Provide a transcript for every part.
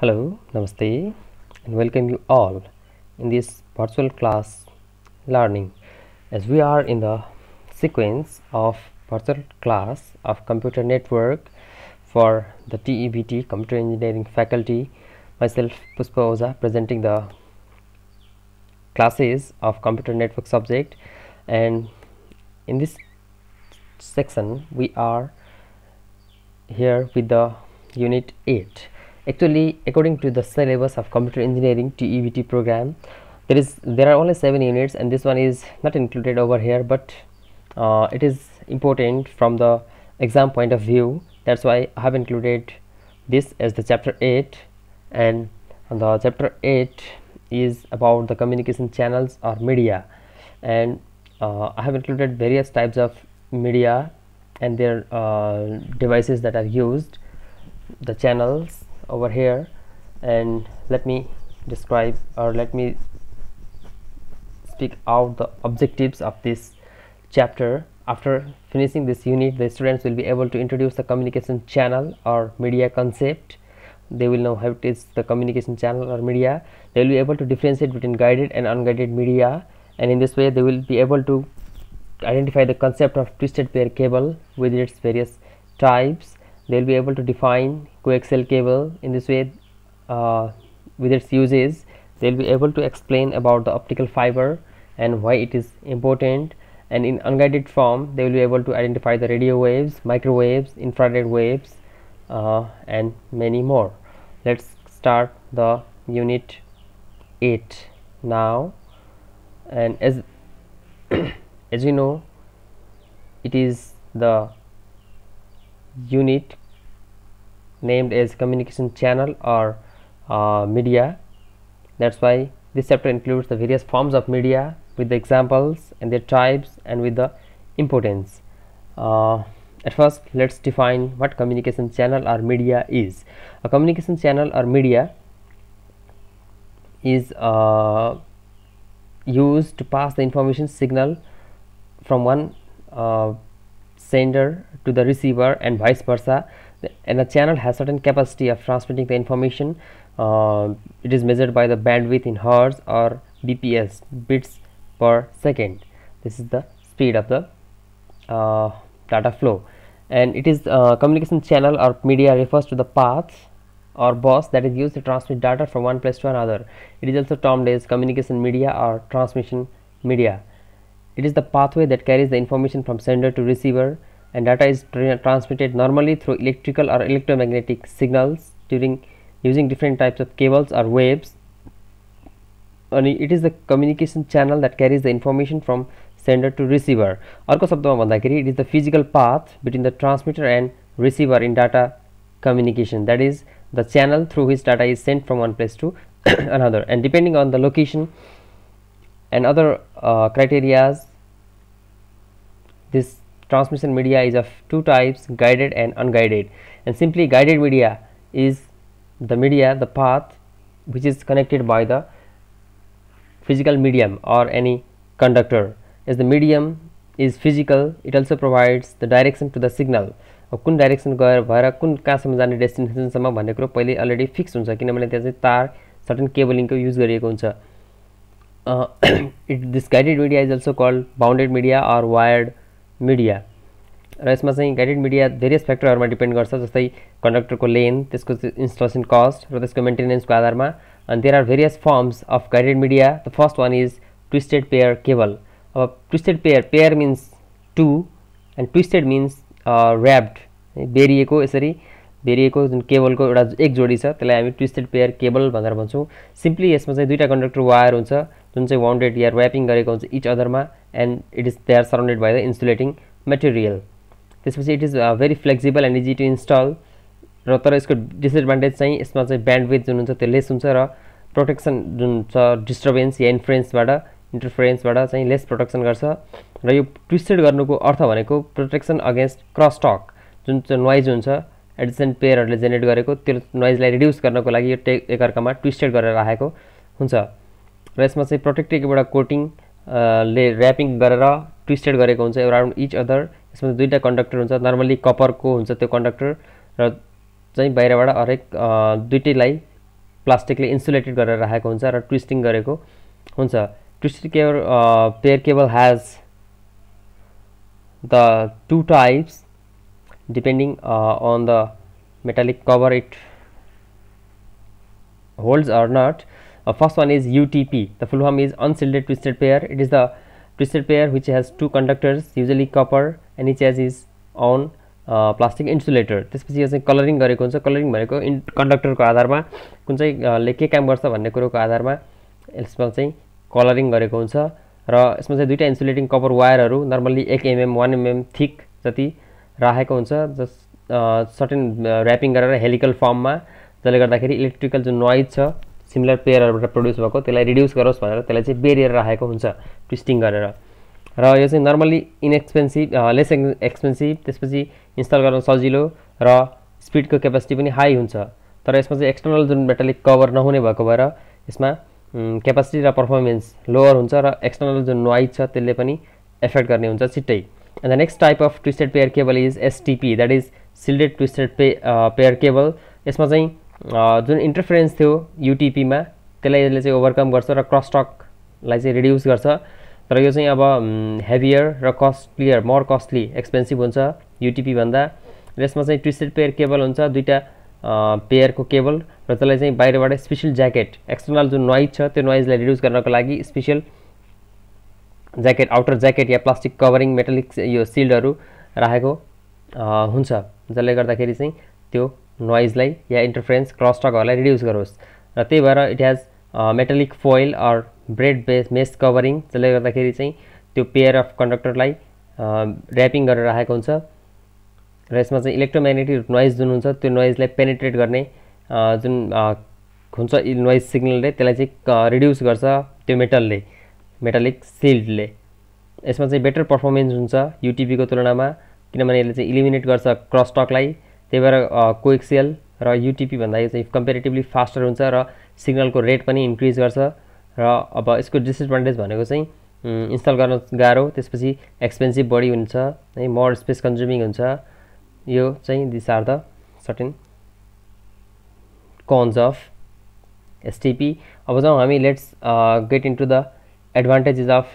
Hello, Namaste, and welcome you all in this virtual class learning as we are in the sequence of virtual class of computer network for the TEBT Computer Engineering faculty. Myself, Puspa Oza, presenting the classes of computer network subject, and in this section we are here with the unit 8. Actually, according to the syllabus of computer engineering TEBT program, there are only 7 units, and this one is not included over here, but it is important from the exam point of view. That's why I have included this as the chapter 8, and the chapter 8 is about the communication channels or media, and I have included various types of media and their devices that are used, the channels over here. And let me describe, or let me speak out the objectives of this chapter. After finishing this unit, the students will be able to introduce the communication channel or media concept. They will know how it is the communication channel or media. They will be able to differentiate between guided and unguided media, and in this way they will be able to identify the concept of twisted pair cable with its various types. They will be able to define coaxial cable. In this way, with its uses, they will be able to explain about the optical fiber and why it is important. And in unguided form, they will be able to identify the radio waves, microwaves, infrared waves, and many more. Let's start the unit 8 now. And as as you know, it is the unit named as communication channel or media. That's why this chapter includes the various forms of media with the examples and their types and with the importance. At first, let's define what communication channel or media is. A communication channel or media is used to pass the information signal from one sender to the receiver and vice versa, and a channel has certain capacity of transmitting the information. It is measured by the bandwidth in hertz or bps, bits per second. This is the speed of the data flow, and it is communication channel or media refers to the path or bus that is used to transmit data from one place to another. It is also termed as communication media or transmission media. It is the pathway that carries the information from sender to receiver, and data is transmitted normally through electrical or electromagnetic signals during using different types of cables or waves. And it is the communication channel that carries the information from sender to receiver. अर्को शब्दमा भन्दाखेरि it is the physical path between the transmitter and receiver in data communication, that is the channel through which data is sent from one place to another. And depending on the location and other criteria, this transmission media is of two types, guided and unguided. And simply, guided media is the media, the path which is connected by the physical medium or any conductor. As the medium is physical, it also provides the direction to the signal. कुन direction गएर भएर कुन कहाँसम्म जाने डेस्टिनेसनसम्म भन्ने कुरो पहिले already fix हुन्छ, किनभने त्यहाँ चाहिँ तार सर्टेन केबलिङको युज गरिएको हुन्छ. This guided media is also called bounded media or wired media. र यसमा चाहिँ गाइडेड मिडिया भेरियस फ्याक्टरहरूमा डिपेन्ड गर्छ, जस्तै कन्डक्टरको लेन्थ, त्यसको इन्स्टलेसन कस्ट र त्यसको मेन्टेनेन्सको आधारमा. अनि there are various forms of guided media. The first one is twisted pair cable. अब twisted pair means two and twisted means wrapped, बेरिएको, यसरी बेरिएको जुन केबलको एउटा एक जोडी छ त्यसलाई हामी ट्विस्टेड पेयर केबल भनेर भन्छौँ. सिम्पली यसमा चाहिँ दुईवटा कन्डक्टर वायर हुन्छ जुन चाहिँ वाउन्डेड या ऱ्यापिङ गरेको हुन्छ इच अदरमा, and it is they are surrounded by the insulating material. त्यसपछि it is very flexible and easy to install. र तर यसको डिसएडभान्टेज चाहिँ यसमा चाहिँ ब्यान्डविड्थ जुन हुन्छ त्यो लेस हुन्छ, र प्रोटेक्सन जुन छ डिस्टर्बेन्स या इन्टरफेरेन्सबाट चाहिँ लेस प्रोटेक्सन गर्छ. र यो ट्विस्टेड गर्नुको अर्थ भनेको प्रोटेक्सन अगेन्स्ट क्रस टक, जुन चाहिँ नोइज हुन्छ एडिसेन्ट पेयरहरूले जेनेरेट गरेको, त्यो नोइजलाई रिड्युस गर्नको लागि यो एकअर्कामा ट्विस्टेड गरेर राखेको हुन्छ. र यसमा चाहिँ प्रोटेक्टिभ एउटा कोटिङ ले ऱ्यापिङ गरेर ट्विस्टेड गरेको हुन्छ अराउन्ड इच अदर. यसमा दुईटा कन्डक्टर हुन्छ, नर्मली कपरको हुन्छ त्यो कन्डक्टर, र चाहिँ बाहिरबाट हरेक दुईटैलाई प्लास्टिकले इन्सुलेटेड गरेर राखेको हुन्छ र ट्विस्टिङ गरेको हुन्छ। Twisted pair cable has the two types depending on the metallic cover it holds or not. First one is UTP. The full form is unshielded twisted pair. It is the twisted pair which has two conductors, usually copper, and each has its own plastic insulator. त्यसपछि यो चाहिँ colouring गरेको हुन्छ। Colouring भनेको कन्डक्टरको आधारमा कुन चाहिँ ले के काम गर्छ भन्ने कुरोको आधारमा यसमा चाहिँ कलरिङ गरेको हुन्छ र यसमा चाहिँ दुईटा इन्सुलेटिङ कपर वायरहरू नर्मली 1 mm 1 mm थिक जति राखेको हुन्छ, जस सर्टेन र्यापिङ गरेर हेलिकल फर्ममा, जसले गर्दाखेरि इलेक्ट्रिकल जुन नोइज छ सिमिलर पेयरहरूबाट प्रोड्युस भएको त्यसलाई रिड्युस गरोस् भनेर त्यसलाई चाहिँ बेरियर राखेको हुन्छ ट्विस्टिङ गरेर। र यो चाहिँ नर्मली इनएक्सपेन्सिभ, लेस एक्सपेन्सिभ, त्यसपछि इन्स्टल गर्न सजिलो र स्पिडको क्यापेसिटी पनि हाई हुन्छ। तर यसमा चाहिँ एक्सटर्नल जुन मेटालिक कभर नहुने भएको भएर यसमा क्यापेसिटी र पर्फर्मेन्स लोअर हुन्छ र एक्सटर्नल जुन नोइज छ त्यसले पनि एफेक्ट गर्ने हुन्छ छिट्टै। And the next type of twisted pair cable is STP, that is सिल्डेड twisted pair cable. यसमा चाहिँ जुन इन्टरफेरेन्स थियो युटिपीमा त्यसलाई यसले चाहिँ ओभरकम गर्छ र क्रसटकलाई चाहिँ रिड्युस गर्छ। तर यो चाहिँ अब हेभियर र कस्टलियर, मोर कस्टली, एक्सपेन्सिभ हुन्छ युटिपी भन्दा। र यसमा चाहिँ ट्विस्टेड पेयर केबल हुन्छ, दुईटा पेयरको केबल, र त्यसलाई चाहिँ बाहिरबाट स्पेशल ज्याकेट, एक्सटर्नल जुन नोइज छ त्यो नोइजलाई रिड्युस गर्नको लागि स्पेशल ज्याकेट, आउटर ज्याकेट या प्लास्टिक कभरिङ मेटालिक यो सिल्डहरू राखेको हुन्छ, जसले गर्दाखेरि चाहिँ त्यो नोइजलाई या इन्टरफेरेन्स क्रसटकहरूलाई रिड्युस गरोस्। र त्यही भएर it has metallic foil or braid base mesh covering, जसले गर्दाखेरि चाहिँ त्यो पेयर अफ कन्डक्टरलाई र्यापिङ गरेर राखेको हुन्छ। र यसमा चाहिँ इलेक्ट्रोम्याग्नेटिक नोइज जुन हुन्छ त्यो नोइजलाई पेनिट्रेट गर्ने जुन हुन्छ नोइज सिग्नलले त्यसलाई चाहिँ रिड्युस गर्छ त्यो मेटालिक सिल्डले। यसमा चाहिँ बेटर पर्फर्मेन्स हुन्छ युटिपीको तुलनामा, किनभने यसले चाहिँ इलिमिनेट गर्छ क्रसटकलाई। त्यही भएर कोएक्सियल र युटिपी भन्दा यो चाहिँ कम्पेरिटिभली फास्टर हुन्छ र सिग्नलको रेट पनि इन्क्रिज गर्छ। र अब यसको डिसएडभान्टेज भनेको चाहिँ इन्स्टल गर्न गाह्रो, त्यसपछि एक्सपेन्सिभ बढी हुन्छ है, मोर स्पेस कन्ज्युमिङ हुन्छ। यो चाहिँ this are the certain cons of STP. अब जाउँ हामी let's get into the advantages of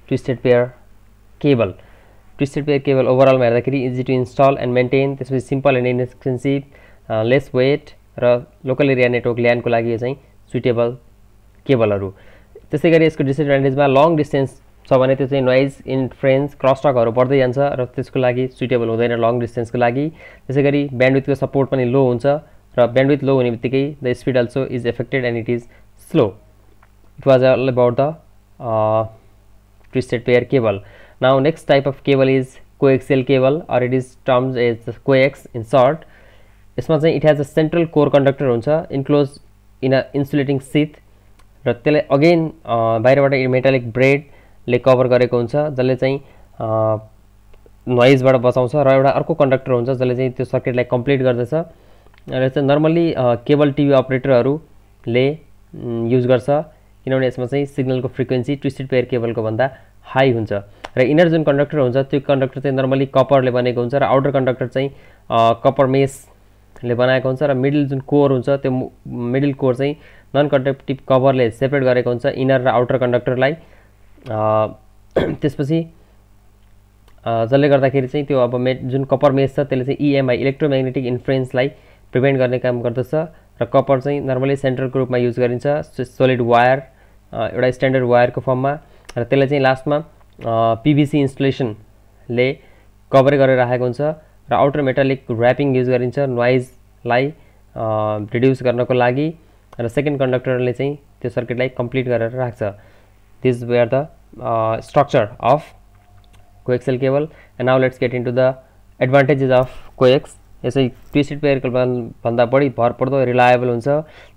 twisted pair cable. Twisted pair cable ओभरअलमा हेर्दाखेरि easy to install and maintain, त्यसपछि simple and inexpensive, less weight र लोकल एरिया नेटवर्क ल्यान्डको लागि यो चाहिँ सुइटेबल केबलहरू। त्यसै गरी यसको डिसएडभान्टेजमा लङ डिस्टेन्स छ भने त्यो चाहिँ नोइज इन्टरफेरेन्स क्रसटकहरू बढ्दै जान्छ र त्यसको लागि सुइटेबल हुँदैन लङ डिस्टेन्सको लागि। त्यसै गरी ब्यान्डविथको सपोर्ट पनि लो हुन्छ र ब्यान्डविथ लो हुने बित्तिकै the speed also is affected and it is slow. It was all about the twisted pair cable. Now next type of cable is coaxial cable or it is termed as coax in short. यसमा चाहिँ it has a central core conductor हुन्छ enclose in a insulating sheath, र त्यसलाई again बाहिरबाट metallic Bradley cover गरेको हुन्छ, जसले चाहिँ नोइजबाट बचाउँछ। र एउटा अर्को कन्डक्टर हुन्छ जसले चाहिँ त्यो सर्किटलाई कम्प्लिट गर्दछ। र चाहिँ नर्मली केबल टिभी अपरेटरहरूले युज गर्छ, किनभने यसमा चाहिँ सिग्नलको फ्रिक्वेन्सी ट्विस्टेड पेयर केबलको भन्दा हाई हुन्छ। र इनर जुन कन्डक्टर हुन्छ त्यो कन्डक्टर चाहिँ नर्मली कपरले बनेको हुन्छ र आउटर कन्डक्टर चाहिँ कपर मेसले बनाएको हुन्छ, र मिडल जुन कोर हुन्छ त्यो मिडल कोर चाहिँ नन कन्डक्टिभ कभरले सेपरेट गरेको हुन्छ इनर र आउटर कन्डक्टरलाई। त्यसपछि जसले गर्दाखेरि चाहिँ त्यो अब जुन कपर मेस छ त्यसले चाहिँ इएमआई इलेक्ट्रोम्याग्नेटिक इन्फ्लुएन्सलाई प्रिभेन्ट गर्ने काम गर्दछ। र कपर चाहिँ नर्मली सेन्ट्रल ग्रुपमा युज गरिन्छ, सोलिड वायर, एउटा स्ट्यान्डर्ड वायरको फर्ममा। र त्यसलाई चाहिँ लास्टमा पिभिसी इन्स्टलेसनले कभर गरेर राखेको हुन्छ र आउटर मेटालिक र्यापिङ युज गरिन्छ नोइजलाई रिड्युस गर्नको लागि। र सेकेन्ड कन्डक्टरले चाहिँ त्यो सर्किटलाई कम्प्लिट गरेर राख्छ। This where the structure of coaxial cable. And now let's get into the advantages of coax. यसै ट्विस्टेड पेयर केबल भन्दा बढी भरपर्दो रिलायबल हुन्छ,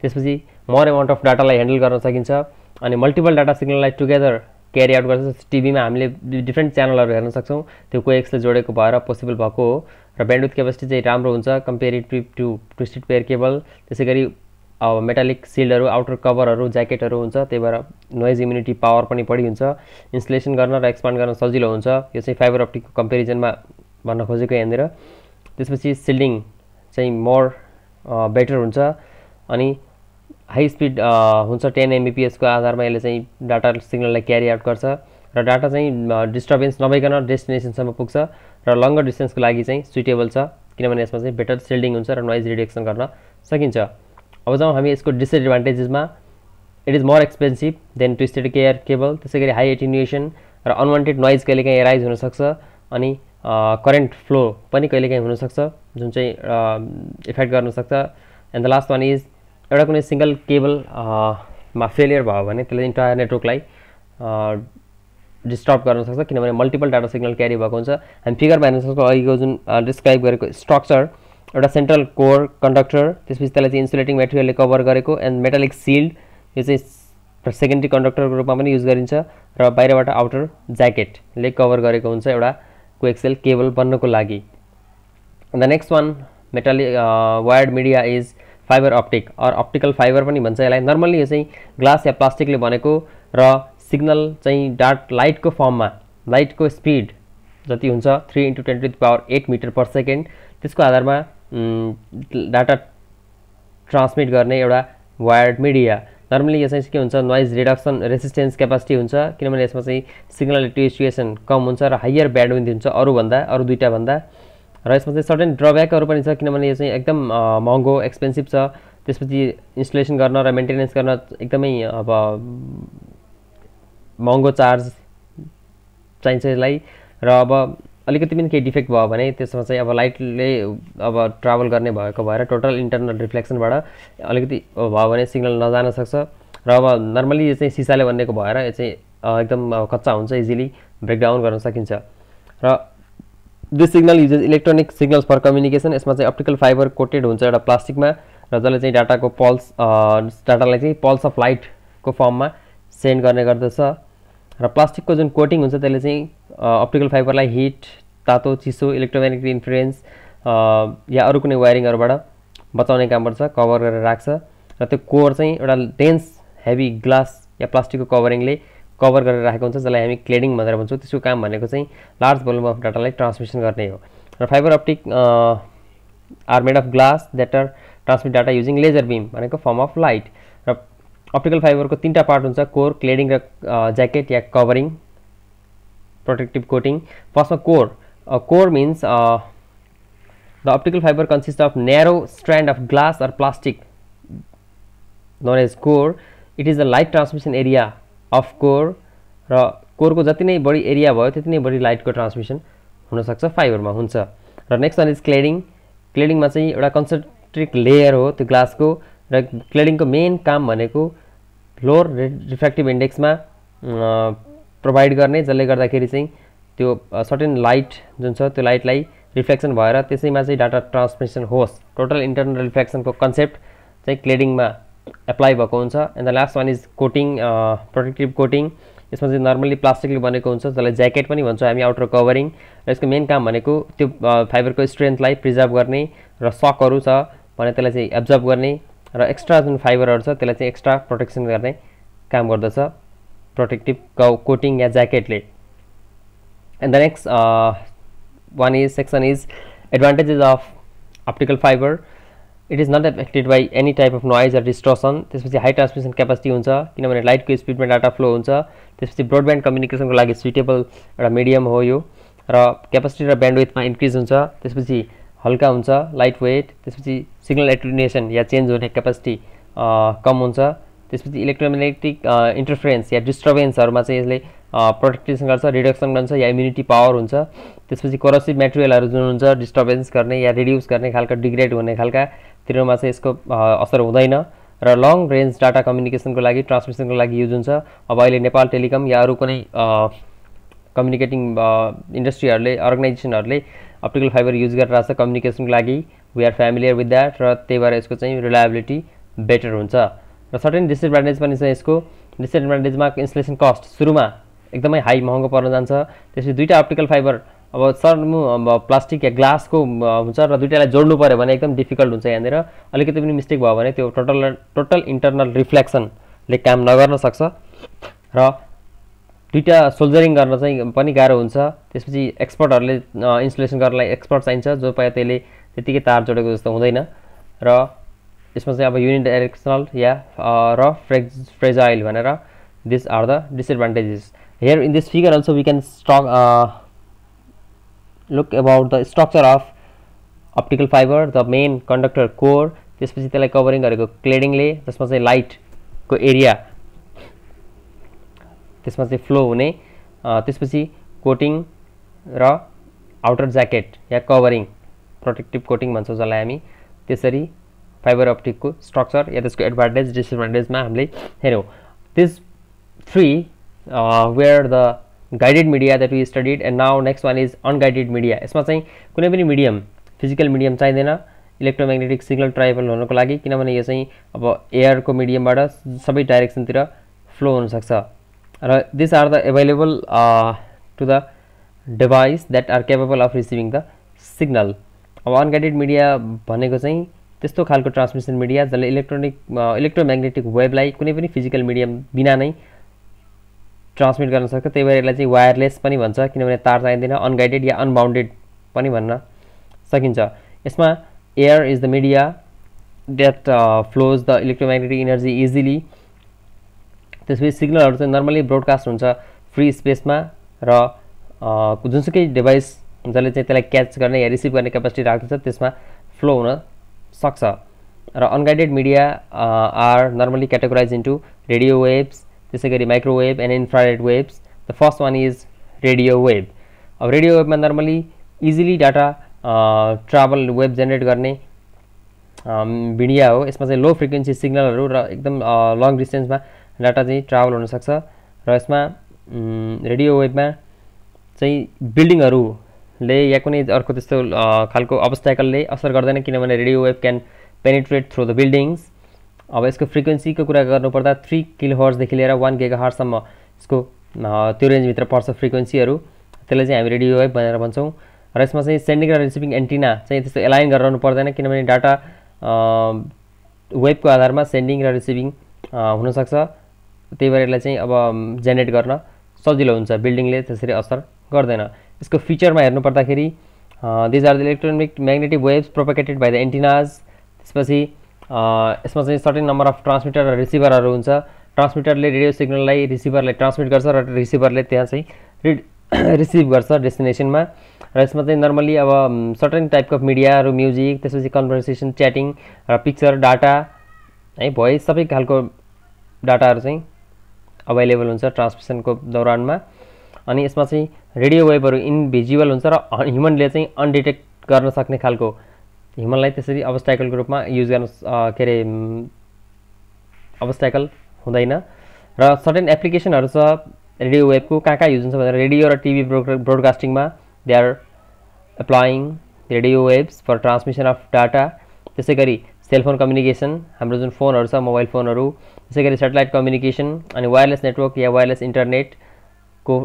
त्यसपछि मोर एमाउन्ट अफ डाटालाई ह्यान्डल गर्न सकिन्छ, अनि मल्टिपल डाटा सिग्नललाई टुगेदर क्यारी आउट गर्छ। टिभीमा हामीले डिफ्रेन्ट च्यानलहरू हेर्न सक्छौँ, त्यो कोएक्सले जोडेको भएर पोसिबल भएको हो। र ब्यान्डविथ क्यापेसिटी चाहिँ राम्रो हुन्छ comparative to twisted pair cable. त्यसै गरी मेटालिक सिल्डहरू, आउटर कभरहरू, ज्याकेटहरू हुन्छ, त्यही भएर नोइज इम्युनिटी पावर पनि बढी हुन्छ, इन्स्टलेसन गर्न र एक्सपान्ड गर्न सजिलो हुन्छ। यो चाहिँ फाइबर अप्टिकको कम्पेरिजनमा भन्न खोजेको यहाँनिर। त्यसपछि सिल्डिङ चाहिँ मोर बेटर हुन्छ, अनि हाई स्पिड हुन्छ 10 Mbps को आधारमा यसले चाहिँ डाटा सिग्नललाई क्यारी आउट गर्छ र डाटा चाहिँ डिस्टर्बेन्स नभइकन डेस्टिनेसनसम्म पुग्छ र लङ्गर डिस्टेन्सको लागि चाहिँ सुइटेबल छ किनभने यसमा चाहिँ बेटर सिल्डिङ हुन्छ र नोइज रिडक्सन गर्न सकिन्छ। अब जाउँ हामी यसको डिसएडभान्टेजेसमा। It is more expensive than twisted cable, त्यसैगरी हाई एटेन्युएसन र अनवान्टेड नोइज कहिलेकाहीँ एराइज हुनसक्छ अनि करेन्ट फ्लो पनि कहिलेकाहीँ हुनसक्छ जुन चाहिँ इफेक्ट गर्न सक्छ। And the last one is एउटा कुनै सिंगल केबल मा फेलियर भयो भने त्यसले इन्टायर नेटवर्कलाई डिस्टर्ब गर्न सक्छ किनभने मल्टिपल डाटा सिग्नल क्यारी भएको हुन्छ। हामी फिगरमा हेर्न सक्छौँ अघिको जुन डिस्क्राइब गरेको स्ट्रक्चर एउटा सेन्ट्रल कोर कन्डक्टर, त्यसपछि त्यसलाई चाहिँ इन्सुलेटिङ मेटेरियलले कभर गरेको एन्ड मेटालिक सिल्ड, यो चाहिँ सेकेन्डरी कन्डक्टरको रूपमा पनि युज गरिन्छ र बाहिरबाट आउटर ज्याकेटले कभर गरेको हुन्छ एउटा कोएक्सियल केबल बन्नको लागि। The next one metallic wired media is fibre optic और अप्टिकल फाइबर पनि भन्छ यसलाई। नर्मल्ली यो चाहिँ ग्लास या प्लास्टिकले बनेको र सिग्नल चाहिँ लाइटको फर्ममा लाइटको स्पिड जति हुन्छ 3 × 10⁸ मिटर पर सेकेन्ड त्यसको आधारमा डाटा ट्रान्समिट गर्ने एउटा वायर्ड मिडिया। नर्मली यो चाहिँ के हुन्छ नोइज रिडक्सन रेसिस्टेन्स क्यापासिटी हुन्छ किनभने यसमा चाहिँ सिग्नल एटेन्युएसन कम हुन्छ र हायर ब्यान्डविड्थ हुन्छ अरू दुईटा भन्दा र यसमा चाहिँ सर्टेन ड्रब्याकहरू पनि छ किनभने यो चाहिँ एकदम महँगो एक्सपेन्सिभ छ। त्यसपछि इन्स्टलेसन गर्न र मेन्टेनेन्स गर्न एकदमै अब महँगो चार्ज चाहिन्छ यसलाई र अब अलिकति पनि केही डिफेक्ट भयो भने त्यसमा चाहिँ अब लाइटले अब ट्राभल गर्ने भएको भएर टोटल इन्टरनल रिफ्लेक्सनबाट अलिकति भयो भने सिग्नल नजान सक्छ र अब नर्मली यो चाहिँ सिसाले बनेको भएर यो चाहिँ एकदम कच्चा हुन्छ, इजिली ब्रेकडाउन गर्न सकिन्छ। र this signal uses electronic signals for communication. यसमा चाहिँ अप्टिकल फाइबर कोटेड हुन्छ एउटा प्लास्टिकमा र जसले चाहिँ डाटालाई चाहिँ पल्स अफ लाइटको फर्ममा सेन्ड गर्ने गर्दछ र प्लास्टिकको जुन कोटिङ हुन्छ त्यसले चाहिँ अप्टिकल फाइबरलाई हिट, तातो, चिसो, इलेक्ट्रोम्याग्नेटिक इन्फ्लुएन्स या अरू कुनै वायरिङहरूबाट बचाउने काम गर्छ, कभर गरेर राख्छ र त्यो कोर चाहिँ एउटा डेन्स हेभी ग्लास या प्लास्टिकको कभरिङले कभर गरेर राखेको हुन्छ जसलाई हामी क्लेडिङ भनेर भन्छौँ। त्यसको काम भनेको चाहिँ लार्ज भोल्युम अफ डाटालाई ट्रान्समिसन गर्ने हो। र fibre optic are made of glass that are transmit data using laser beam भनेको फर्म अफ लाइट। र अप्टिकल फाइबरको तीनटा पार्ट हुन्छ, कोर, क्लेडिङ र ज्याकेट या कभरिङ प्रोटेक्टिभ कोटिङ। फर्स्टमा core means the optical fibre consist of narrow strand of glass or plastic known as core. It is the light transmission area of core र कोरको जति नै बढी area भयो त्यति नै बढी लाइटको ट्रान्समिसन हुनसक्छ फाइबरमा हुन्छ। र नेक्स्ट वान इज क्लेडिङ। क्लेडिङमा चाहिँ एउटा कन्सेन्ट्रिक लेयर हो त्यो ग्लासको र क्लेडिङको मेन काम भनेको लोर रिफ्र्याक्टिभ इन्डेक्समा प्रोभाइड गर्ने जसले गर्दाखेरि चाहिँ त्यो सर्टेन लाइट जुन छ त्यो लाइटलाई रिफ्लेक्सन भएर त्यसैमा चाहिँ डाटा ट्रान्समिसन होस्। टोटल इन्टरनल रिफ्लेक्सनको कन्सेप्ट चाहिँ क्लेडिङमा एप्लाई भएको हुन्छ। And the last one is quoting, protective quoting. यसमा चाहिँ नर्मली प्लास्टिकले बनेको हुन्छ जसलाई ज्याकेट पनि भन्छौँ हामी, आउटर कभरिङ। र यसको मेन काम भनेको त्यो फाइबरको स्ट्रेन्थलाई प्रिजर्भ गर्ने र सकहरू छ भने त्यसलाई चाहिँ एब्जर्भ गर्ने र एक्स्ट्रा जुन फाइबरहरू छ त्यसलाई चाहिँ एक्स्ट्रा प्रोटेक्सन गर्ने काम गर्दछ प्रोटेक्टिभ कोटिङ या ज्याकेटले। And the next one is section is advantages of optical fibre. It is not affected by any type of noise or distortion. त्यसपछि हाई ट्रान्समिसन क्यापासिटी हुन्छ किनभने लाइटको स्पिडमा डाटा फ्लो हुन्छ। त्यसपछि ब्रोडब्यान्ड कम्युनिकेसनको लागि सुइटेबल एउटा मिडियम हो यो र क्यापासिटी र ब्यान्डविथमा इन्क्रिज हुन्छ। त्यसपछि हल्का हुन्छ, लाइट वेट। त्यसपछि सिग्नल एटेन्युएसन या चेन्ज हुने क्यापासिटी कम हुन्छ। त्यसपछि इलेक्ट्रोम्याग्नेटिक इन्टरफेरेन्स या डिस्टर्बेन्सहरूमा चाहिँ यसले प्रोटेक्सन गर्छ, रिडक्सन गर्छ या इम्युनिटी पावर हुन्छ। त्यसपछि कोरोसिभ मेटेरियलहरू जुन हुन्छ डिस्टर्बेन्स गर्ने या रिड्युस गर्ने खालका, डिग्रेड हुने खालका तिनीहरूमा चाहिँ यसको असर हुँदैन र लङ रेन्ज डाटा कम्युनिकेसनको लागि ट्रान्समिसनको लागि युज हुन्छ। अब अहिले नेपाल टेलिकम या अरू कुनै कम्युनिकेटिङ इन्डस्ट्रीहरूले अर्गनाइजेसनहरूले अप्टिकल फाइबर युज गरिरहेको छ कम्युनिकेसनको लागि। We are familiar with that र त्यही भएर यसको चाहिँ रिलायबिलिटी बेटर हुन्छ। र सर्टेन डिसएडभान्टेज पनि छ यसको। डिसएडभान्टेजमा इन्स्टलेसन कस्ट सुरुमा एकदमै हाई महँगो पर्न जान्छ। त्यसपछि दुईवटा अप्टिकल फाइबर अब प्लास्टिक या ग्लासको हुन्छ र दुईटालाई जोड्नु पऱ्यो भने एकदम डिफिकल्ट हुन्छ। यहाँनिर अलिकति पनि मिस्टेक भयो भने त्यो टोटल इन्टरनल रिफ्लेक्सनले काम नगर्न सक्छ र दुईटा सोल्जरिङ गर्न चाहिँ पनि गाह्रो हुन्छ। त्यसपछि एक्सपर्टहरूले इन्स्टलेसन गर्नलाई एक्सपर्ट चाहिन्छ जो पायो त्यसले त्यतिकै तार जोडेको जस्तो हुँदैन र यसमा चाहिँ अब युनिडाइरेक्सनल या र फ्रेजाइल भनेर this are the disadvantages. Here in this figure also we can look about the structure of optical fiber, the main conductor core, त्यसपछि त्यसलाई कभरिङ गरेको क्लेडिङले, जसमा चाहिँ लाइटको एरिया त्यसमा चाहिँ फ्लो हुने, त्यसपछि कोटिङ र आउटर ज्याकेट या कभरिङ प्रोटेक्टिभ कोटिङ भन्छौँ जसलाई हामी. त्यसरी फाइबर अप्टिकको स्ट्रक्चर या त्यसको एडभान्टेज डिसएडभान्टेजमा हामीले हेऱ्यौँ. This three where the guided media that we studied, and now next one is unguided media. यसमा चाहिँ कुनै पनि मिडियम फिजिकल मिडियम चाहिँदैन इलेक्ट्रोम्याग्नेटिक सिग्नल ट्राभल हुनको लागि, किनभने यो चाहिँ अब एयरको मिडियमबाट सबै डाइरेक्सनतिर फ्लो हुनसक्छ. र this are the available to the device that are capable of receiving the signal. अब अनगाइडेड मिडिया भनेको चाहिँ त्यस्तो खालको ट्रान्समिसन मिडिया जसले इलेक्ट्रोम्याग्नेटिक वेभलाई कुनै पनि फिजिकल मिडियम बिना नै ट्रान्समिट गर्न सक्छ. त्यही भएर यसलाई चाहिँ वायरलेस पनि भन्छ, किनभने तार चाहिँदैन. अनगाइडेड या अनबाउन्डेड पनि भन्न सकिन्छ. यसमा air is the media that flows the electromagnetic energy easily. त्यसपछि सिग्नलहरू चाहिँ नर्मली ब्रोडकास्ट हुन्छ फ्री स्पेसमा, र जुनसुकै डिभाइस जसले चाहिँ त्यसलाई क्याच गर्ने या रिसिभ गर्ने क्यापेसिटी राख्दछ त्यसमा फ्लो हुन सक्छ. र unguided media are normally categorize into radio waves, त्यसै गरी microwave and infrared waves. The first one is radio wave. अब रेडियो वेभमा normally easily data travel wave generate गर्ने मिडिया हो. यसमा चाहिँ लो फ्रिक्वेन्सी सिग्नलहरू र एकदम लङ डिस्टेन्समा डाटा चाहिँ ट्राभल हुनसक्छ. र यसमा रेडियो वेभमा चाहिँ बिल्डिङहरूले या कुनै अर्को त्यस्तो खालको अब्स्ट्याकलले असर गर्दैन, किनभने radio wave can penetrate through the buildings. अब यसको फ्रिक्वेन्सीको कुरा गर्नुपर्दा 3 किलोहर्ट्जदेखि लिएर 1 गिगाहर्ट्जसम्म यसको त्यो रेन्जभित्र पर्छ फ्रिक्वेन्सीहरू. त्यसलाई चाहिँ हामी रेडियो वेभ भनेर भन्छौँ. र यसमा चाहिँ सेन्डिङ र रिसिभिङ एन्टिना चाहिँ त्यस्तो एलाइन गरिरहनु पर्दैन, किनभने डाटा वेभको आधारमा सेन्डिङ र रिसिभिङ हुनसक्छ. त्यही भएर यसलाई चाहिँ अब जेनेरेट गर्न सजिलो हुन्छ, बिल्डिङले त्यसरी असर गर्दैन. यसको फिचरमा हेर्नुपर्दाखेरि these are the electromagnetic waves propagated by the antennas. त्यसपछि यसमा चाहिँ सर्टेन नम्बर अफ ट्रान्समिटर र रिसिभरहरू हुन्छ. ट्रान्समिटरले रेडियो सिग्नललाई रिसिभरलाई ट्रान्समिट गर्छ र रिसिभरले त्यहाँ चाहिँ रिसिभ गर्छ डेस्टिनेसनमा. र यसमा चाहिँ नर्मली अब सर्टेन टाइपको मिडियाहरू, म्युजिक, त्यसपछि कन्भर्सेसन, च्याटिङ र पिक्चर, डाटा है, भोइस, सबै खालको डाटाहरू चाहिँ अभाइलेबल हुन्छ ट्रान्समिसनको दौरानमा. अनि यसमा चाहिँ रेडियो वेभहरू इनभिजिबल हुन्छ र ह्युमनले चाहिँ अनडिटेक्ट गर्न सक्ने खालको, ह्युमनलाई त्यसरी अब्स्ट्याकलको रूपमा युज गर्न के अरे अब्स्ट्याकल हुँदैन. र सर्टेन एप्लिकेसनहरू छ रेडियो वेभको. कहाँ युज हुन्छ भनेर रेडियो र टिभी ब्रोडकास्टिङमा they are applying radio waves for transmission of data. त्यसै गरी सेलफोन कम्युनिकेसन, हाम्रो जुन फोनहरू छ मोबाइल फोनहरू, त्यसै गरी सेटेलाइट कम्युनिकेसन अनि वायरलेस नेटवर्क या वायरलेस इन्टरनेटको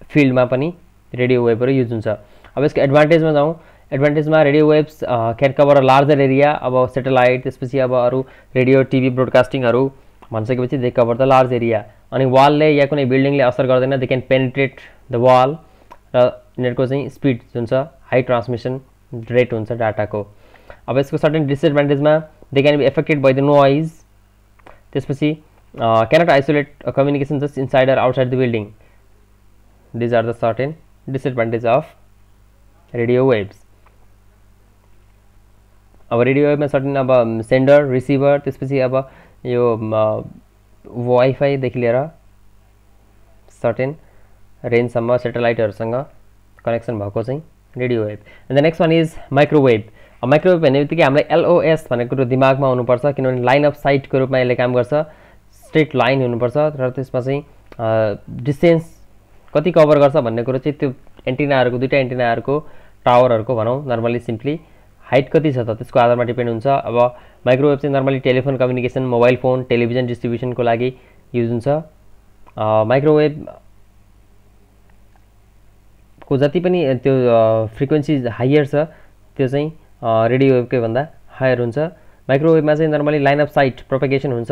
फिल्डमा पनि रेडियो वेभहरू युज हुन्छ. अब यसको एडभान्टेजमा जाउँ. एडभान्टेजमा radio waves can cover a larger area. अब सेटेलाइट, त्यसपछि अब अरू रेडियो टिभी ब्रोडकास्टिङहरू भनिसकेपछि they cover the large area. अनि वालले या कुनै बिल्डिङले असर गर्दैन, they can penetrate the wall. र नेटको चाहिँ स्पिड जुन छ हाई ट्रान्समिसन रेट हुन्छ डाटाको. अब यसको सर्टेन डिसएडभान्टेजमा they can be affected by the noise. त्यसपछि cannot isolate communication just inside or outside the building. These are the certain disadvantage of radio waves. अब रेडियो वेभमा सर्टेन अब सेन्डर, रिसिभर, त्यसपछि अब यो वाइफाईदेखि लिएर सर्टेन रेन्जसम्म सेटेलाइटहरूसँग कनेक्सन भएको चाहिँ radio wave. And the next one is microwave. अब माइक्रोवेभ भन्ने बित्तिकै हामीलाई एलओएस भनेको कुरो दिमागमा हुनुपर्छ, किनभने लाइन अफ साइटको रूपमा यसले काम गर्छ. स्ट्रेट लाइन हुनुपर्छ र त्यसमा चाहिँ डिस्टेन्स कति कभर गर्छ भन्ने कुरो चाहिँ त्यो एन्टिनाहरूको, दुईवटा एन्टिनाहरूको, टावरहरूको भनौँ नर्मली सिम्पली हाइट कति छ त त्यसको आधारमा डिपेन्ड हुन्छ. अब माइक्रोवेभ चाहिँ normally telephone communication, mobile phone, television डिस्ट्रिब्युसनको लागि युज हुन्छ. माइक्रोवेभको जति पनि त्यो फ्रिक्वेन्सी हायर छ त्यो चाहिँ रेडियो वेभकै भन्दा हायर हुन्छ. माइक्रोवेभमा चाहिँ नर्मली लाइन अफ साइट प्रोपेगेसन हुन्छ,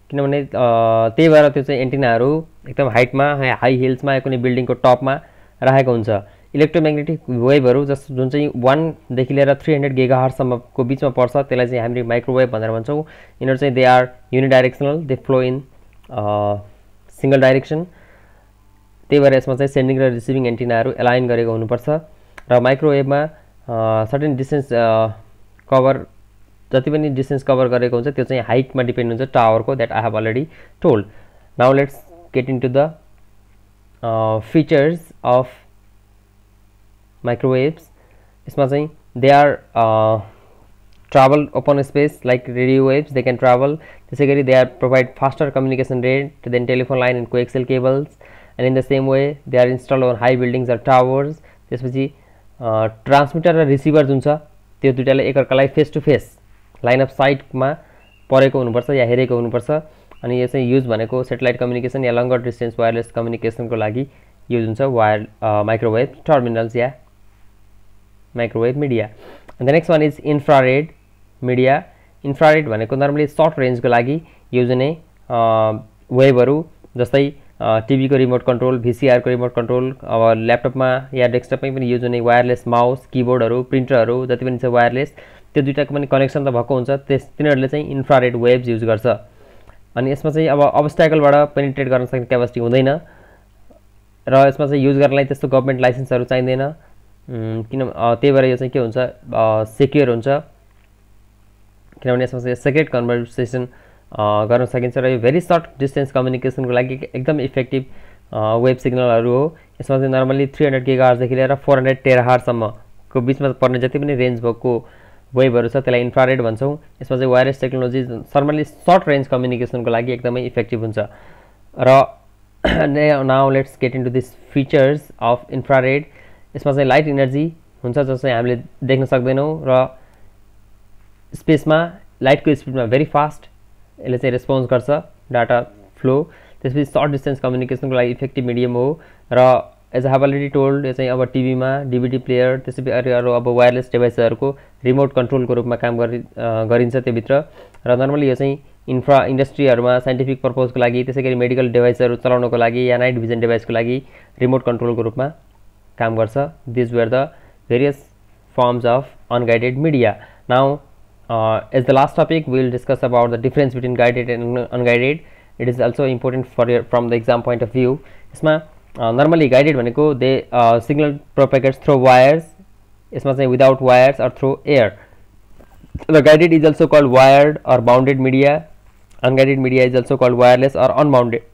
किनभने त्यही भएर त्यो चाहिँ एन्टिनाहरू एकदम हाइटमा, हाई हिल्समा, कुनै बिल्डिङको टपमा राखेको हुन्छ. इलेक्ट्रोम्याग्नेटिक वेभहरू जुन चाहिँ 1 देखि लिएर 300 GHz सम्मको बिचमा पर्छ त्यसलाई चाहिँ हामीले माइक्रोवेभ भनेर भन्छौँ। यिनीहरू चाहिँ they are unidirectional, they flow in single direction. त्यही भएर यसमा चाहिँ सेन्डिङ र रिसिभिङ एन्टिनाहरू एलाइन गरेको हुनुपर्छ र माइक्रोवेभमा सर्टेन डिस्टेन्स कभर जति पनि डिस्टेन्स कभर गरेको हुन्छ त्यो चाहिँ हाइटमा डिपेन्ड हुन्छ टावरको, that I have already told. Now let's get into the features of microwaves. यसमा चाहिँ they are travel open space like radio waves, they can travel. त्यसैगरी they are provide faster communication rate than telephone line and coaxial cables, and in the same way they are installed on high buildings or towers. त्यसपछि transmitter र receiver जुन छ त्यो दुईटाले एकअर्कालाई face to face line of साइटमा परेको हुनुपर्छ या हेरेको हुनुपर्छ। अनि यो चाहिँ युज भनेको सेटेलाइट कम्युनिकेसन या लङ्गर डिस्टेन्स वायरलेस कम्युनिकेसनको लागि युज हुन्छ wire microwave terminals yeah microwave media. And the next one is infrared media. Infrared भनेको नर्मली सर्ट रेन्जको लागि युज हुने वेभहरू जस्तै टिभी को रिमोट कन्ट्रोल, VCR को रिमोट कन्ट्रोल, अब ल्यापटपमा या डेस्कटपमै पनि युज हुने वायरलेस माउस, किबोर्डहरू, प्रिन्टरहरू जति पनि छ वायरलेस त्यो दुईटाको पनि कनेक्सन त भएको हुन्छ, तिनीहरूले चाहिँ इन्फ्रारेड वेभ्स युज गर्छ। अनि यसमा चाहिँ अब अब्स्ट्याकलबाट पेनिट्रेट गर्न सक्ने क्यापेसिटी हुँदैन र यसमा चाहिँ युज गर्नलाई त्यस्तो गभर्नमेन्ट लाइसेन्सहरू चाहिँदैन, किन त्यही भएर यो चाहिँ के हुन्छ सेक्योर हुन्छ, किनभने यसमा चाहिँ सेक्रेट कन्भर्सेसन गर्न सकिन्छ र यो भेरी सर्ट डिस्टेन्स कम्युनिकेसनको लागि एकदम इफेक्टिभ वेभ सिग्नलहरू हो। यसमा चाहिँ नर्मली 300 GHz देखि लिएर 400 THz सम्मको बिचमा पर्ने जति पनि रेन्ज भएको वेभहरू छ त्यसलाई इन्फ्रारेड भन्छौँ। यसमा चाहिँ wireless technology normally short range कम्युनिकेसनको लागि एकदमै इफेक्टिभ हुन्छ। र now let's get into this features of infrared. यसमा चाहिँ लाइट इनर्जी हुन्छ जो चाहिँ हामीले देख्न सक्दैनौँ र स्पेसमा लाइटको स्पिडमा भेरी फास्ट यसले चाहिँ रेस्पोन्स गर्छ डाटा फ्लो। त्यसपछि सर्ट डिस्टेन्स कम्युनिकेसनको लागि इफेक्टिभ मिडियम हो र as I have already told यो चाहिँ अब टिभीमा DVD प्लेयर त्यसपछि अरू अब वायरलेस डिभाइसहरूको रिमोट कन्ट्रोलको रूपमा काम गरिन्छ त्योभित्र। र नर्मली यो चाहिँ इन्डस्ट्रीहरूमा साइन्टिफिक पर्पजको लागि त्यसैगरी मेडिकल डिभाइसहरू चलाउनको लागि या नाइट भिजन डिभाइसको लागि रिमोट कन्ट्रोलको रूपमा काम गर्छ। This were the various forms of unguided media. Now as the last topic we will discuss about the difference between guided and unguided. It is also important for your from the exam point of view. यसमा normally guided भनेको they signal propagates through wires, यसमा चाहिँ without wires or through air. The guided is also called wired or bounded media. Unguided media is also called wireless or unbounded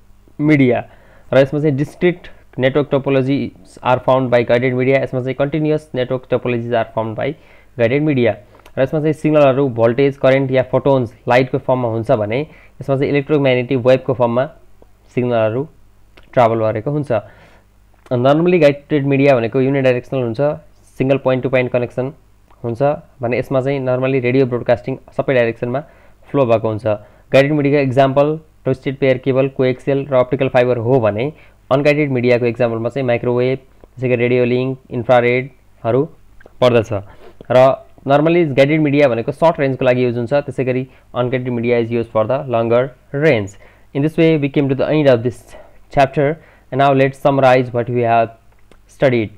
media. र यसमा चाहिँ discrete network topologies are found by guided media. यसमा चाहिँ continuous network topologies are found by guided media. र यसमा चाहिँ सिग्नलहरू voltage, current या photons लाइटको फर्ममा हुन्छ भने यसमा चाहिँ इलेक्ट्रोम्याग्नेटिक वेभको फर्ममा सिग्नलहरू ट्राभल गरेको हुन्छ। नर्मली गाइडेड मिडिया भनेको युनिडाइरेक्सनल हुन्छ, single point two point connection हुन्छ भने यसमा चाहिँ नर्मली रेडियो ब्रोडकास्टिङ सबै डाइरेक्सनमा फ्लो भएको हुन्छ। गाइडेड मिडियाको example twisted pair cable, coaxial र अप्टिकल फाइबर हो भने अनगाइडेड मिडियाको एक्जाम्पलमा चाहिँ माइक्रोवेभ, त्यसैगरी रेडियो लिङ्क, इन्फ्रारेडहरू पर्दछ। र नर्मली गाइडेड मिडिया भनेको सर्ट रेन्जको लागि युज हुन्छ, त्यसैगरी unguided media is use for the longer range. In this way we came to the end of this chapter and now let's summarise what we have studied.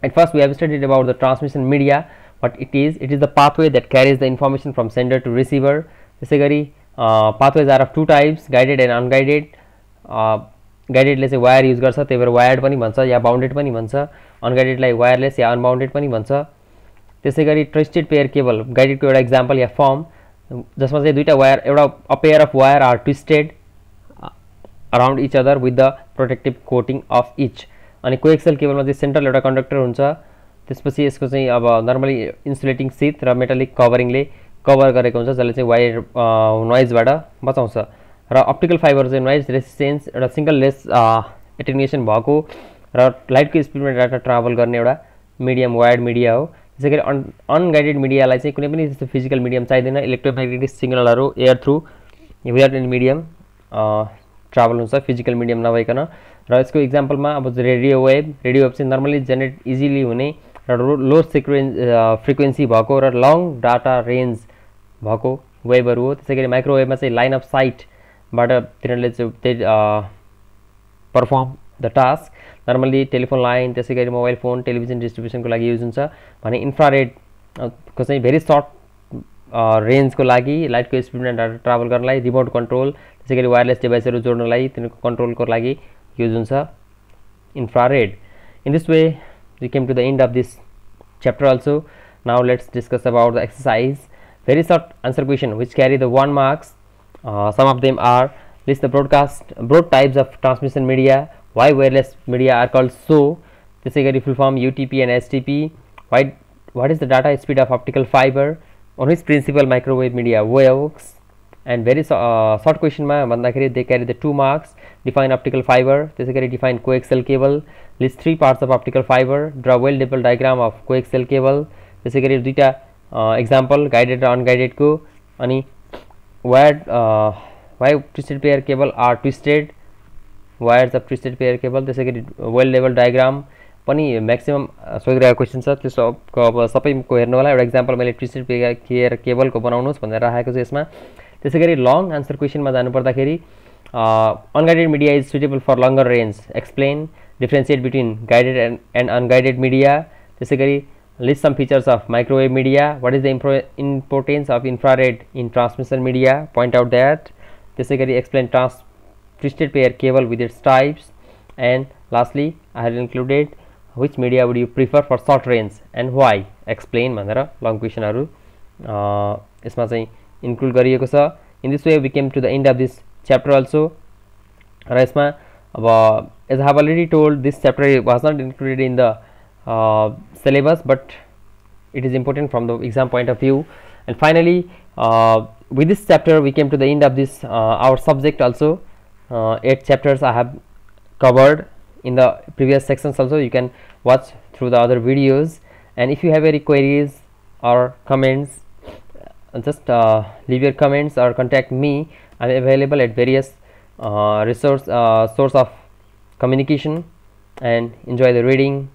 At first we have studied about the transmission media, what it is. It is the pathway that carries the information from sender to receiver. त्यसैगरी pathways are of two types, guided and unguided. गाइडेडले चाहिँ wire use गर्छ त्यही भएर wired पनि भन्छ या bounded पनि भन्छ, अनगाइडेडलाई wireless या अनबाउन्डेड पनि भन्छ। त्यसैगरी ट्विस्टेड पेयर केबल गाइडेडको एउटा एक्जाम्पल या फर्म जसमा चाहिँ दुईटा वायर एउटा a pair of wire are twisted around each other with the protective coating of each. अनि कोएक्सियल केबलमा चाहिँ सेन्ट्रल एउटा कन्डक्टर हुन्छ, त्यसपछि यसको चाहिँ अब नर्मली इन्सुलेटिङ सिट र मेटालिक कभरिङले कभर गरेको हुन्छ जसले चाहिँ वायर नोइजबाट बचाउँछ। र अप्टिकल फाइबर चाहिँ नोइज रेसिस्टेन्स एउटा सिंगल लेस एटेन्युएसन भएको र लाइटको स्पिडमा डाटा ट्राभल गर्ने एउटा मिडियम वायर्ड मिडिया हो। त्यसैगरी अनगाइडेड मिडियालाई चाहिँ कुनै पनि त्यस्तो फिजिकल मिडियम चाहिँदैन, इलेक्ट्रोम्याग्नेटिक सिग्नलहरू air through without any medium travel हुन्छ फिजिकल मिडियम नभइकन। र यसको एक्जाम्पलमा अब रेडियो वेभ चाहिँ नर्मली जेनेरेट इजिली हुने र लो फ्रिक्वेन्सी भएको र लङ डाटा रेन्ज भएको वेभहरू हो। त्यसैगरी माइक्रोवेभमा चाहिँ लाइन अफ साइटबाट तिनीहरूले चाहिँ त्यही perform the task normally telephone line त्यसै गरी मोबाइल फोन टेलिभिजन डिस्ट्रिब्युसनको लागि युज हुन्छ भने इन्फ्रारेड को चाहिँ भेरी सर्ट रेन्जको लागि लाइटको स्पिडमा डाटा ट्राभल गर्नलाई रिमोट कन्ट्रोल त्यसै गरी वायरलेस डिभाइसहरू जोड्नलाई तिनीहरूको कन्ट्रोलको लागि युज हुन्छ infrared. In this way we came to the end of this chapter also. Now let's discuss about the exercise. Very short answer question which carry the 1 marks. Some of them are: list the broad types of transmission media, why wireless media are called so, त्यसै गरी full form UTP and STP, what is the data speed of optical fiber, on which principal microwave media works, and very short question मा भन्दाखेरि they carry the 2 marks. Define optical fiber, त्यसै गरी define coaxial cable, list 3 parts of optical fiber, draw well developed diagram of coaxial cable, त्यसै गरी दुईटा example guided र unguided को, अनि why twisted pair cable are twisted, wires of twisted pair cable, त्यसै गरी well developed diagram पनि maximum सोधिरहेको क्वेसन छ त्यो सबको अब सबैको हेर्नु होला एउटा एक्जाम्पल मैले ट्विस्टेड पेयर केबलको बनाउनुहोस् भनेर राखेको छु यसमा त्यसै गरी लङ आन्सर क्वेसनमा जानु पर्दाखेरि unguided media is suitable for longer range explain differentiate between guided and unguided media त्यसै गरी list some features of microwave media what is the importance of infrared in transmission media point out that त्यसै गरी explain twisted pair cable with its types and lastly I have included which media would you prefer for short range and why explain भनेर long क्वेसनहरु यसमा चाहिँ include गरिएको छ in this way we came to the end of this chapter also र यसमा अब as I have already told this chapter was not included in the syllabus but it is important from the exam point of view. And finally with this chapter we came to the end of this our subject also. 8 chapters I have covered in the previous sections also. You can watch through the other videos, and if you have any queries or comments just leave your comments or contact me. I am available at various source of communication, and enjoy the reading.